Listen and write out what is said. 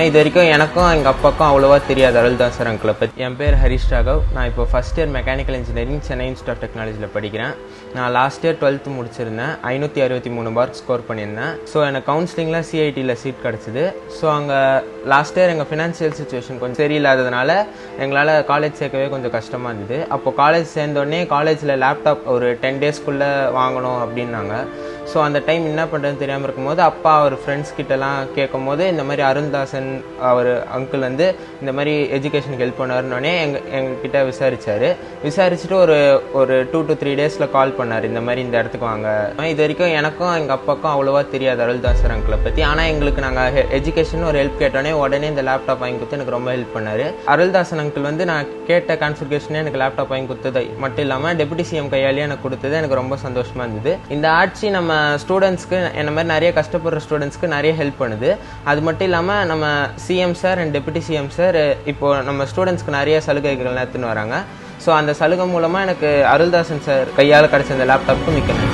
இது வரைக்கும் எனக்கும் எங்கள் அப்பாவுக்கும் அவ்வளோவா தெரியாது அருள்தாஸ் சார் அங்கிளை பற்றி. என் பேர் ஹரிஷ் ராகவ். நான் இப்போ first year mechanical engineering Chennai institute of டெக்னாலஜியில் படிக்கிறேன். நான் லாஸ்ட் இயர் 12th முடிச்சிருந்தேன். 563 மார்க் ஸ்கோர் பண்ணியிருந்தேன். ஸோ எனக்கு கவுன்சிலிங்கில் சிஐடியில் சீட் கிடச்சிது. ஸோ அங்கே லாஸ்ட் இயர் எங்கள் ஃபினான்ஷியல் சுச்சுவேஷன் கொஞ்சம் சரியில்லாததுனால எங்களால் காலேஜ் சேர்க்கவே கொஞ்சம் கஷ்டமாக இருந்தது. அப்போது காலேஜ் சேர்ந்தோடனே காலேஜில் லேப்டாப் ஒரு 10 daysக்குள்ளே வாங்கணும் அப்படின்னாங்க. ஸோ அந்த டைம் என்ன பண்ணுறதுன்னு தெரியாமல் இருக்கும்போது அப்பா அவர் ஃப்ரெண்ட்ஸ் கிட்டலாம் கேட்கும் போது இந்த மாதிரி அருள்தாசன் அவர் அங்கிள் வந்து இந்த மாதிரி எஜுகேஷனுக்கு ஹெல்ப் பண்ணாருன்னொடனே எங்ககிட்ட விசாரிச்சுட்டு ஒரு 2 to 3 daysல கால் பண்ணார், இந்த மாதிரி இந்த இடத்துக்கு வாங்க. இது வரைக்கும் எனக்கும் எங்கள் அப்பாவுக்கும் அவ்வளோவா தெரியாது அருள்தாசர் அங்கிளை பற்றி. ஆனால் எங்களுக்கு நாங்கள் எஜுகேஷன் ஒரு ஹெல்ப் கேட்டோடனே உடனே இந்த லேப்டாப் வாங்கி கொடுத்து எனக்கு ரொம்ப ஹெல்ப் பண்ணார். அருள்தாசன் அங்கிள் வந்து நான் கேட்ட கான்ஃபிகரேஷனே எனக்கு லேப்டாப் வாங்கி கொடுத்தது மட்டும் இல்லாமல் டெபுட்டி சிஎம் கையாலேயே எனக்கு கொடுத்தது எனக்கு ரொம்ப சந்தோஷமாக இருந்தது. இந்த ஆட்சி நம்ம ஸ்டூடெண்ட்ஸ்க்கு என்ன மாதிரி நிறைய கஷ்டப்படுற ஸ்டூடெண்ட்ஸ்க்கு நிறைய ஹெல்ப் பண்ணுது. அது மட்டும் இல்லாமல் நம்ம CM sir and deputy CM sir இப்போது நம்ம ஸ்டூடெண்ட்ஸ்க்கு நிறைய சலுகைகள் எடுத்துன்னு வராங்க. ஸோ அந்த சலுகை மூலமாக எனக்கு அருள்தாசன் சார் கையால் கிடச்ச அந்த லேப்டாப்புக்கு மிக்க நன்றி.